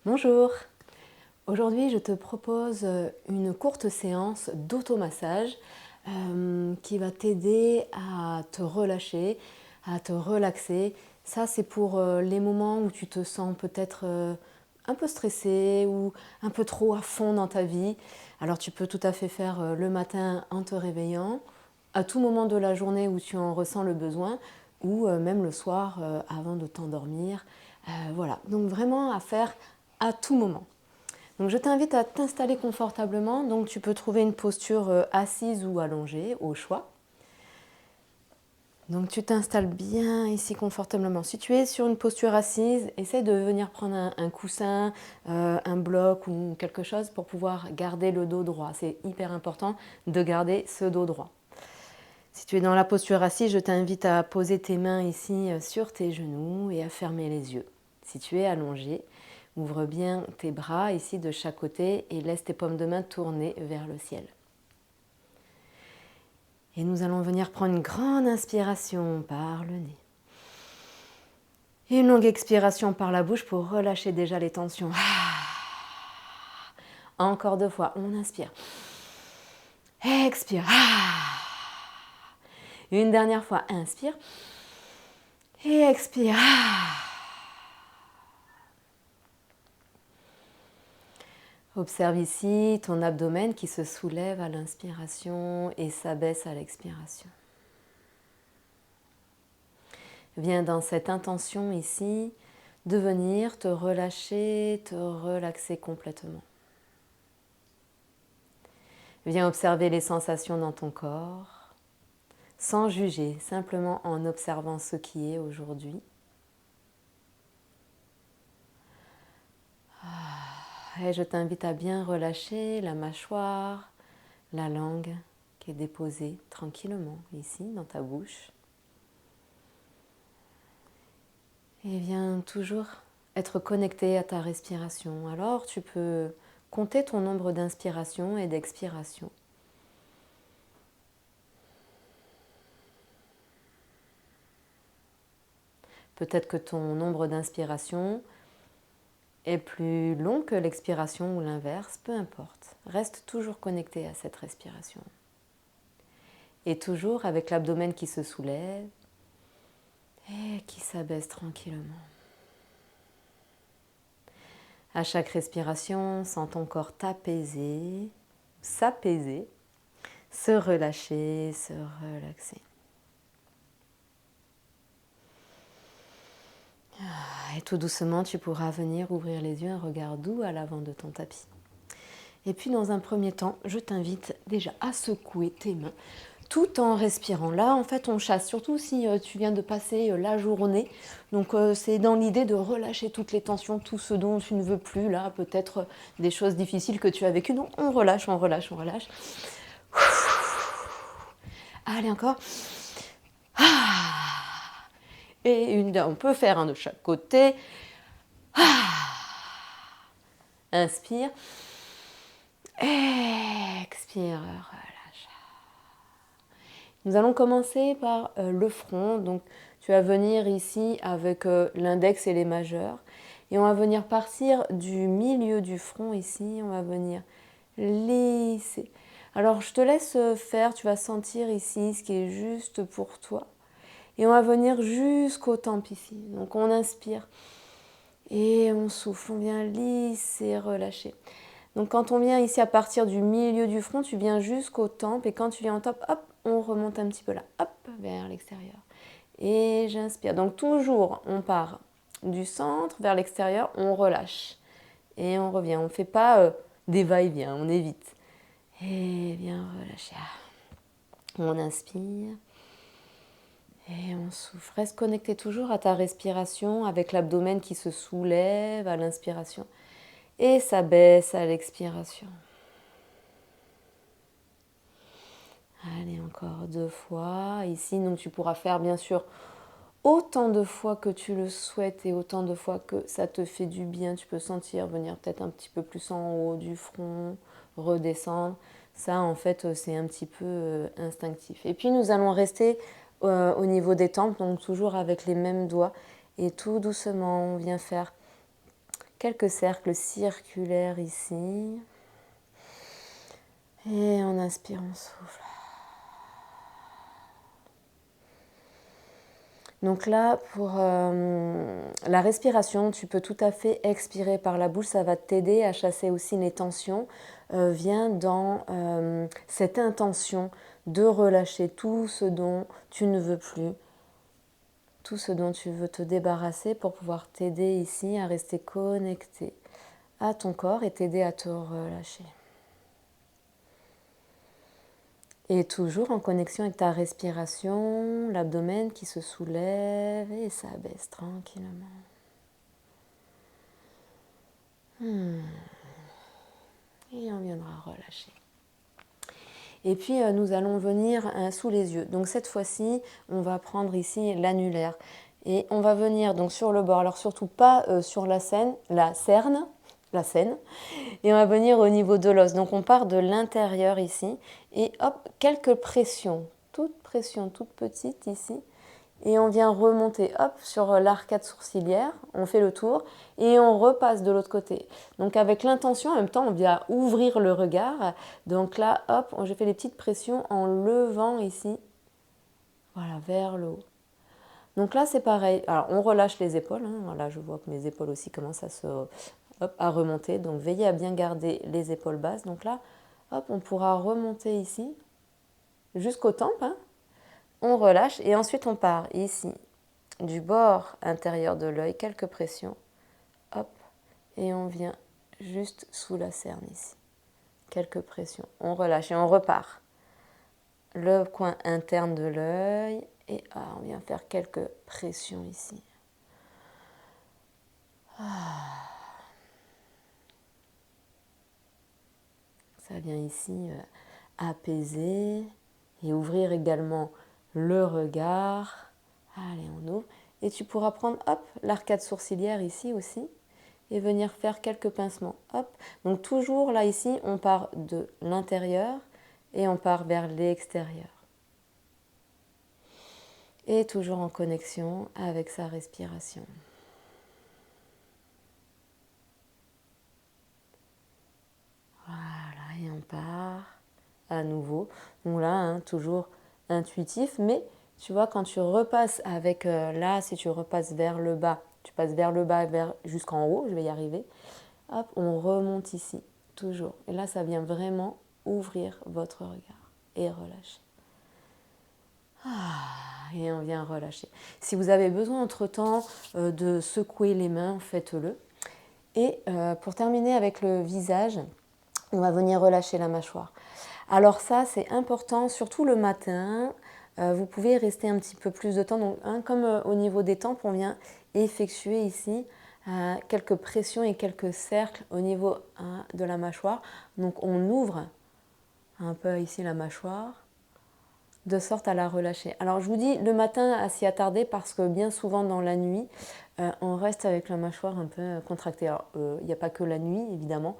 Bonjour, aujourd'hui je te propose une courte séance d'automassage qui va t'aider à te relâcher, à te relaxer. Ça c'est pour les moments où tu te sens peut-être un peu stressé ou un peu trop à fond dans ta vie. Alors tu peux tout à fait faire le matin en te réveillant, à tout moment de la journée où tu en ressens le besoin ou même le soir avant de t'endormir. Voilà, donc vraiment à faire à tout moment. Donc je t'invite à t'installer confortablement, donc tu peux trouver une posture assise ou allongée au choix. Donc tu t'installes bien ici confortablement. Si tu es sur une posture assise, essaye de venir prendre un coussin, un bloc ou quelque chose pour pouvoir garder le dos droit. C'est hyper important de garder ce dos droit. Si tu es dans la posture assise, je t'invite à poser tes mains ici sur tes genoux et à fermer les yeux. Si tu es allongé, ouvre bien tes bras ici de chaque côté et laisse tes paumes de main tourner vers le ciel. Et nous allons venir prendre une grande inspiration par le nez. Et une longue expiration par la bouche pour relâcher déjà les tensions. Encore 2 fois, on inspire. Expire. Une dernière fois, inspire. Et expire. Observe ici ton abdomen qui se soulève à l'inspiration et s'abaisse à l'expiration. Viens dans cette intention ici de venir te relâcher, te relaxer complètement. Viens observer les sensations dans ton corps, sans juger, simplement en observant ce qui est aujourd'hui. Et je t'invite à bien relâcher la mâchoire, la langue qui est déposée tranquillement ici dans ta bouche. Et viens toujours être connecté à ta respiration. Alors tu peux compter ton nombre d'inspiration et d'expiration. Peut-être que ton nombre d'inspiration est plus long que l'expiration ou l'inverse, peu importe. Reste toujours connecté à cette respiration. Et toujours avec l'abdomen qui se soulève et qui s'abaisse tranquillement. À chaque respiration, sens ton corps t'apaiser, s'apaiser, se relâcher, se relaxer. Et tout doucement, tu pourras venir ouvrir les yeux, un regard doux à l'avant de ton tapis. Et puis dans un premier temps, je t'invite déjà à secouer tes mains tout en respirant. Là, en fait, on chasse, surtout si tu viens de passer la journée. Donc, c'est dans l'idée de relâcher toutes les tensions, tout ce dont tu ne veux plus, là, peut-être des choses difficiles que tu as vécues. Donc, on relâche, on relâche, on relâche. Allez, encore. Et on peut faire un de chaque côté. Inspire. Expire, relâche. Nous allons commencer par le front. Donc, tu vas venir ici avec l'index et les majeurs. Et on va venir partir du milieu du front ici. On va venir lisser. Alors, je te laisse faire. Tu vas sentir ici ce qui est juste pour toi. Et on va venir jusqu'aux tempes ici. Donc, on inspire. Et on souffle. On vient lisser, relâcher. Donc quand on vient ici à partir du milieu du front, tu viens jusqu'aux tempes et quand tu viens en top, hop, on remonte un petit peu là, hop, vers l'extérieur. Et j'inspire. Donc toujours, on part du centre vers l'extérieur, on relâche. Et on revient. On ne fait pas des va-et-vient, on évite. Et bien relâcher. On inspire. Et on souffle. Reste connecté toujours à ta respiration avec l'abdomen qui se soulève à l'inspiration. Et s'abaisse à l'expiration. Allez, encore 2 fois. Ici, donc tu pourras faire bien sûr autant de fois que tu le souhaites et autant de fois que ça te fait du bien. Tu peux sentir venir peut-être un petit peu plus en haut du front, redescendre. Ça, en fait, c'est un petit peu instinctif. Et puis, nous allons rester au niveau des tempes, donc toujours avec les mêmes doigts. Et tout doucement, on vient faire quelques cercles circulaires ici. Et en inspirant, on souffle. Donc là, pour la respiration, tu peux tout à fait expirer par la bouche. Ça va t'aider à chasser aussi les tensions. Viens dans cette intention de relâcher tout ce dont tu ne veux plus, tout ce dont tu veux te débarrasser pour pouvoir t'aider ici à rester connecté à ton corps et t'aider à te relâcher. Et toujours en connexion avec ta respiration, l'abdomen qui se soulève et s'abaisse tranquillement. Et on viendra relâcher. Et puis nous allons venir sous les yeux. Donc cette fois-ci, on va prendre ici l'annulaire. Et on va venir donc sur le bord, alors surtout pas sur la scène, la scène. Et on va venir au niveau de l'os. Donc on part de l'intérieur ici. Et hop, quelques pressions, toute petite ici. Et on vient remonter, hop, sur l'arcade sourcilière, on fait le tour et on repasse de l'autre côté. Donc avec l'intention, en même temps, on vient ouvrir le regard. Donc là, hop, je fais des petites pressions en levant ici, voilà, vers le haut. Donc là, c'est pareil. Alors, on relâche les épaules. Voilà, je vois que mes épaules aussi commencent à remonter. Donc veillez à bien garder les épaules basses. Donc là, hop, on pourra remonter ici, jusqu'aux tempes, On relâche et ensuite on part ici, du bord intérieur de l'œil, quelques pressions, hop, et on vient juste sous la cerne ici. Quelques pressions, on relâche et on repart. Le coin interne de l'œil et on vient faire quelques pressions ici. Ça vient ici apaiser et ouvrir également le regard. Allez, on ouvre. Et tu pourras prendre, hop, l'arcade sourcilière ici aussi et venir faire quelques pincements. Hop. Donc toujours là, ici, on part de l'intérieur et on part vers l'extérieur. Et toujours en connexion avec sa respiration. Voilà, et on part à nouveau. Donc là, toujours intuitif, mais tu vois, quand tu repasses avec là, si tu repasses vers le bas, tu passes vers le bas, jusqu'en haut, je vais y arriver. Hop, on remonte ici, toujours. Et là, ça vient vraiment ouvrir votre regard et relâcher. Et on vient relâcher. Si vous avez besoin entre-temps de secouer les mains, faites-le. Et pour terminer avec le visage, on va venir relâcher la mâchoire. Alors ça, c'est important, surtout le matin. Vous pouvez rester un petit peu plus de temps. Donc, comme au niveau des tempes, on vient effectuer ici quelques pressions et quelques cercles au niveau de la mâchoire. Donc on ouvre un peu ici la mâchoire, de sorte à la relâcher. Alors je vous dis le matin à s'y attarder parce que bien souvent dans la nuit, on reste avec la mâchoire un peu contractée. Alors il n'y a pas que la nuit évidemment.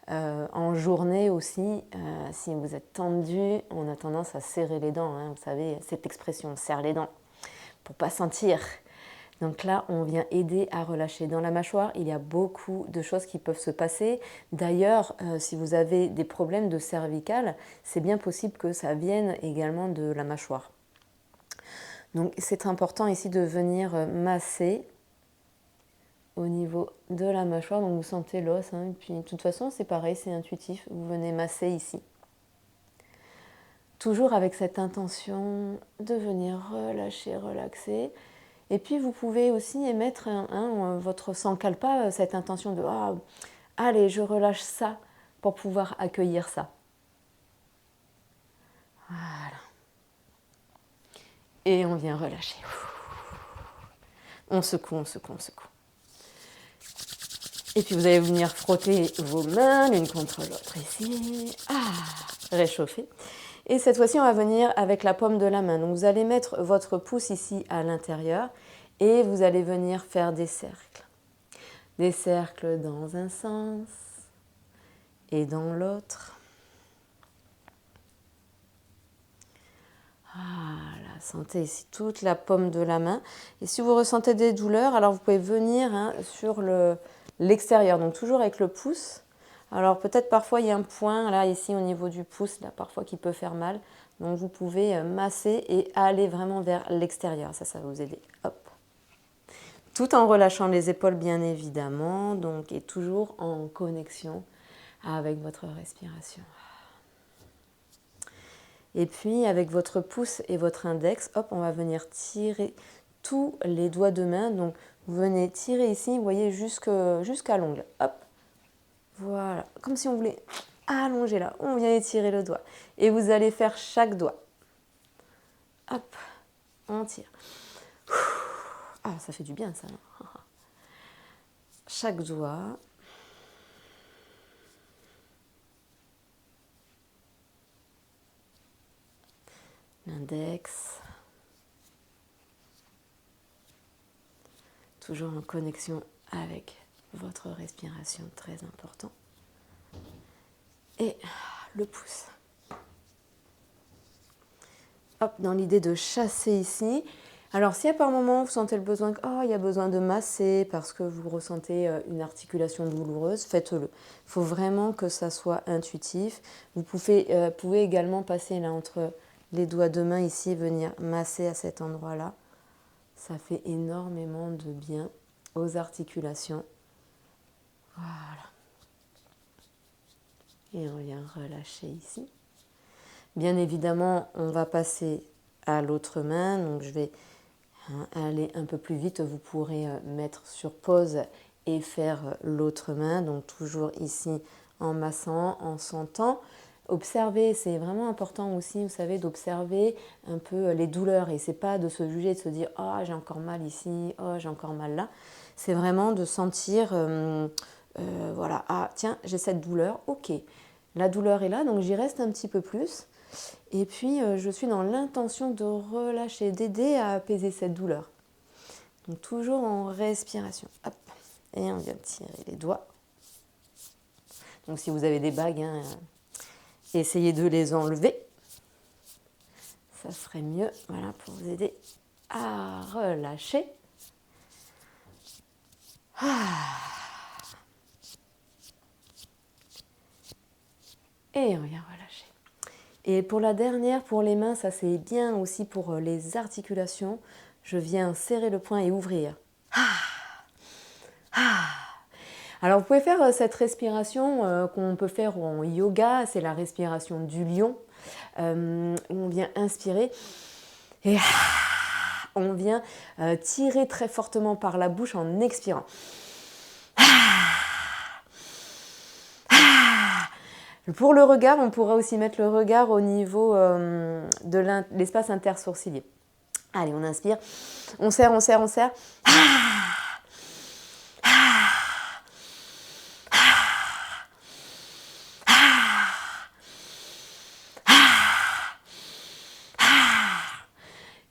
En journée aussi, si vous êtes tendu, on a tendance à serrer les dents. Vous savez, cette expression, on serre les dents pour pas sentir. Donc là, on vient aider à relâcher. Dans la mâchoire, il y a beaucoup de choses qui peuvent se passer. D'ailleurs, si vous avez des problèmes de cervicale, c'est bien possible que ça vienne également de la mâchoire. Donc c'est important ici de venir masser au niveau de la mâchoire. Donc vous sentez l'os. Et puis de toute façon, c'est pareil, c'est intuitif. Vous venez masser ici. Toujours avec cette intention de venir relâcher, relaxer. Et puis vous pouvez aussi émettre votre sankalpa, cette intention de allez, je relâche ça pour pouvoir accueillir ça. Voilà. Et on vient relâcher. On secoue, on secoue, on secoue. Et puis vous allez venir frotter vos mains l'une contre l'autre ici. Réchauffer. Et cette fois-ci, on va venir avec la paume de la main. Donc vous allez mettre votre pouce ici à l'intérieur et vous allez venir faire des cercles. Des cercles dans un sens et dans l'autre. Voilà, sentez ici toute la paume de la main. Et si vous ressentez des douleurs, alors vous pouvez venir sur l'extérieur. Donc toujours avec le pouce. Alors peut-être parfois il y a un point là ici au niveau du pouce, là parfois qui peut faire mal. Donc vous pouvez masser et aller vraiment vers l'extérieur. Ça va vous aider. Hop. Tout en relâchant les épaules bien évidemment. Donc et toujours en connexion avec votre respiration. Et puis avec votre pouce et votre index, hop, on va venir tirer tous les doigts de main. Donc vous venez tirer ici, vous voyez, jusqu'à l'ongle. Hop, voilà, comme si on voulait allonger là. On vient étirer le doigt. Et vous allez faire chaque doigt. Hop, on tire. Ah, ça fait du bien ça. Chaque doigt. L'index. Toujours en connexion avec votre respiration, très important. Et le pouce. Hop, dans l'idée de chasser ici. Alors, si à par moment vous sentez le besoin, il y a besoin de masser parce que vous ressentez une articulation douloureuse, faites-le. Il faut vraiment que ça soit intuitif. Vous pouvez également passer là entre les doigts de main ici, venir masser à cet endroit-là. Ça fait énormément de bien aux articulations. Voilà. Et on vient relâcher ici. Bien évidemment, on va passer à l'autre main. Donc, je vais aller un peu plus vite. Vous pourrez mettre sur pause et faire l'autre main. Donc, toujours ici en massant, en sentant. Observer, c'est vraiment important aussi, vous savez, d'observer un peu les douleurs. Et c'est pas de se juger, de se dire « Oh, j'ai encore mal ici, oh, j'ai encore mal là ». C'est vraiment de sentir, voilà, « Ah, tiens, j'ai cette douleur, ok ». La douleur est là, donc j'y reste un petit peu plus. Et puis, je suis dans l'intention de relâcher, d'aider à apaiser cette douleur. Donc, toujours en respiration. Hop. Et on vient tirer les doigts. Donc, si vous avez des bagues, essayez de les enlever. Ça serait mieux, voilà, pour vous aider à relâcher. Et on vient relâcher. Et pour la dernière, pour les mains, ça c'est bien aussi pour les articulations. Je viens serrer le poing et ouvrir. Alors vous pouvez faire cette respiration qu'on peut faire en yoga, c'est la respiration du lion. On vient inspirer et on vient tirer très fortement par la bouche en expirant. Pour le regard, on pourra aussi mettre le regard au niveau de l'espace intersourcilier. Allez, on inspire, on serre, on serre, on serre.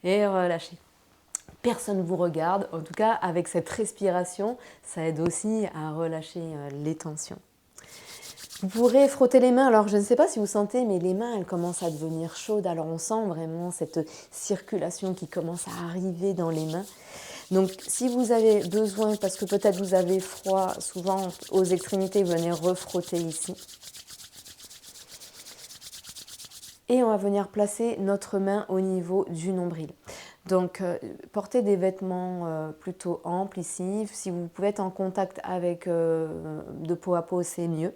Et relâchez. Personne ne vous regarde. En tout cas, avec cette respiration, ça aide aussi à relâcher les tensions. Vous pourrez frotter les mains. Alors, je ne sais pas si vous sentez, mais les mains, elles commencent à devenir chaudes. Alors, on sent vraiment cette circulation qui commence à arriver dans les mains. Donc, si vous avez besoin, parce que peut-être vous avez froid, souvent aux extrémités, venez refrotter ici. Et on va venir placer notre main au niveau du nombril. Donc, portez des vêtements plutôt amples ici. Si vous pouvez être en contact avec de peau à peau, c'est mieux.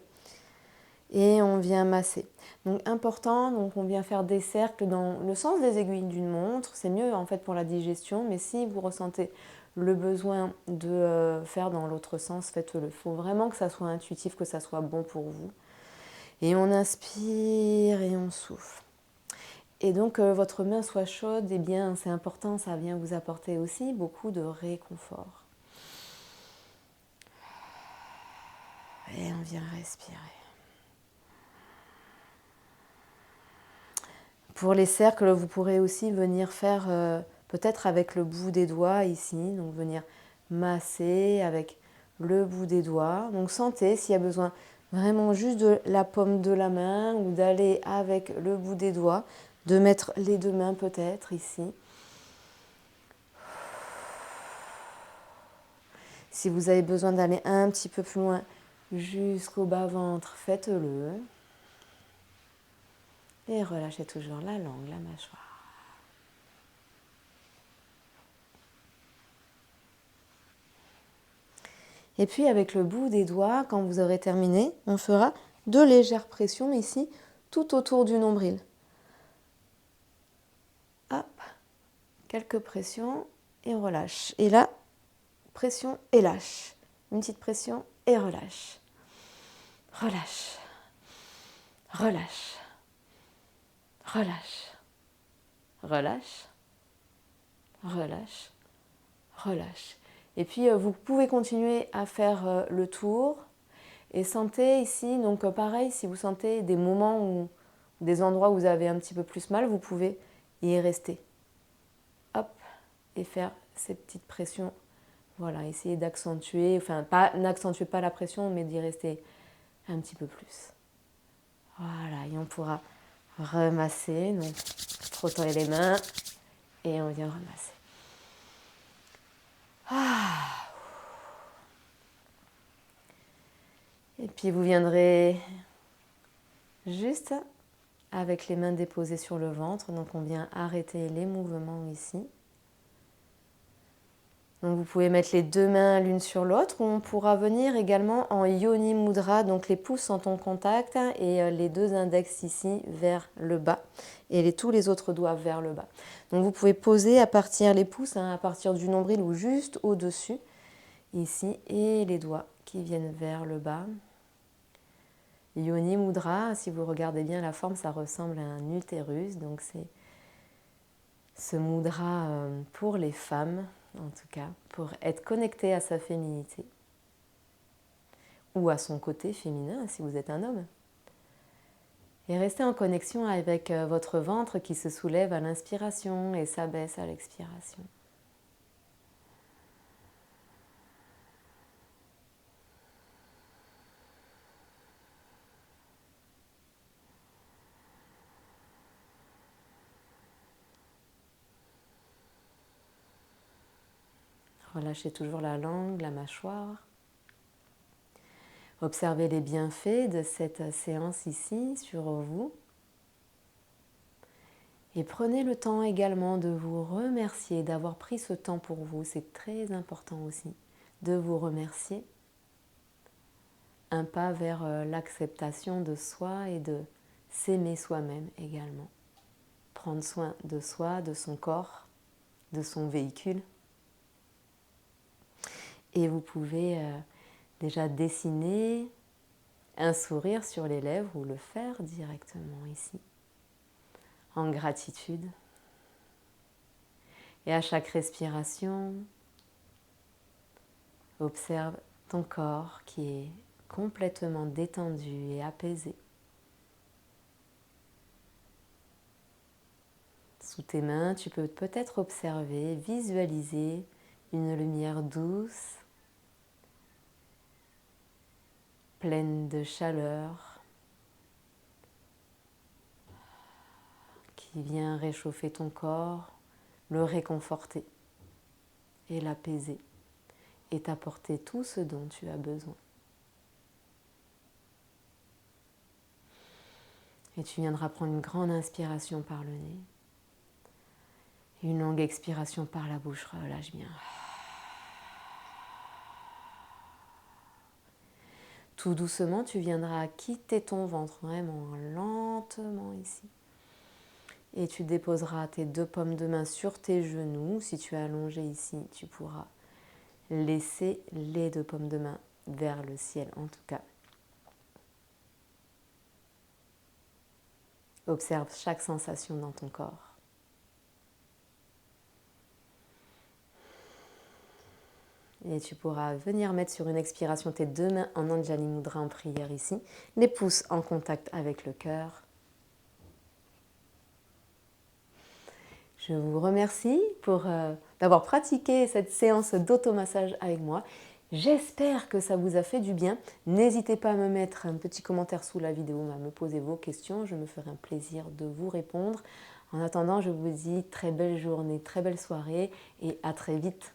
Et on vient masser. Donc, important, donc on vient faire des cercles dans le sens des aiguilles d'une montre. C'est mieux en fait pour la digestion, mais si vous ressentez le besoin de faire dans l'autre sens, faites-le. Il faut vraiment que ça soit intuitif, que ça soit bon pour vous. Et on inspire et on souffle. Et donc, votre main soit chaude, eh bien, c'est important, ça vient vous apporter aussi beaucoup de réconfort. Et on vient respirer. Pour les cercles, vous pourrez aussi venir faire peut-être avec le bout des doigts ici, donc venir masser avec le bout des doigts. Donc, sentez s'il y a besoin vraiment juste de la paume de la main ou d'aller avec le bout des doigts, de mettre les deux mains peut-être ici. Si vous avez besoin d'aller un petit peu plus loin jusqu'au bas-ventre, faites-le. Et relâchez toujours la langue, la mâchoire. Et puis avec le bout des doigts, quand vous aurez terminé, on fera de légères pressions ici, tout autour du nombril. Hop, quelques pressions et on relâche. Et là, pression et lâche. Une petite pression et relâche. Relâche. Relâche. Relâche. Relâche. Relâche. Relâche. Et puis vous pouvez continuer à faire le tour. Et sentez ici, donc pareil, si vous sentez des moments ou des endroits où vous avez un petit peu plus mal, vous pouvez y rester. Hop, et faire ces petites pressions. Voilà, essayez d'accentuer, enfin, n'accentuez pas la pression, mais d'y rester un petit peu plus. Voilà, et on pourra remasser, donc frotter les mains, et on vient ramasser. Et puis vous viendrez juste avec les mains déposées sur le ventre, donc on vient arrêter les mouvements ici. Donc vous pouvez mettre les deux mains l'une sur l'autre, ou on pourra venir également en Yoni Mudra, donc les pouces sont en contact et les deux index ici vers le bas et tous les autres doigts vers le bas. Donc vous pouvez poser à partir les pouces, à partir du nombril ou juste au-dessus ici, et les doigts qui viennent vers le bas. Yoni Mudra, si vous regardez bien la forme, ça ressemble à un utérus, donc c'est ce mudra pour les femmes, en tout cas, pour être connecté à sa féminité ou à son côté féminin si vous êtes un homme. Et restez en connexion avec votre ventre qui se soulève à l'inspiration et s'abaisse à l'expiration. Relâchez toujours la langue, la mâchoire. Observez les bienfaits de cette séance ici sur vous. Et prenez le temps également de vous remercier, d'avoir pris ce temps pour vous. C'est très important aussi de vous remercier. Un pas vers l'acceptation de soi et de s'aimer soi-même également. Prendre soin de soi, de son corps, de son véhicule. Et vous pouvez déjà dessiner un sourire sur les lèvres ou le faire directement ici, en gratitude. Et à chaque respiration, observe ton corps qui est complètement détendu et apaisé. Sous tes mains, tu peux peut-être observer, visualiser une lumière douce, pleine de chaleur, qui vient réchauffer ton corps, le réconforter et l'apaiser et t'apporter tout ce dont tu as besoin. Et tu viendras prendre une grande inspiration par le nez, une longue expiration par la bouche. Relâche bien. Tout doucement, tu viendras quitter ton ventre, vraiment lentement ici. Et tu déposeras tes deux paumes de main sur tes genoux. Si tu es allongé ici, tu pourras laisser les deux paumes de main vers le ciel en tout cas. Observe chaque sensation dans ton corps. Et tu pourras venir mettre sur une expiration tes deux mains en Anjali Mudra en prière ici, les pouces en contact avec le cœur. Je vous remercie d'avoir pratiqué cette séance d'automassage avec moi. J'espère que ça vous a fait du bien. N'hésitez pas à me mettre un petit commentaire sous la vidéo, à me poser vos questions. Je me ferai un plaisir de vous répondre. En attendant, je vous dis très belle journée, très belle soirée et à très vite.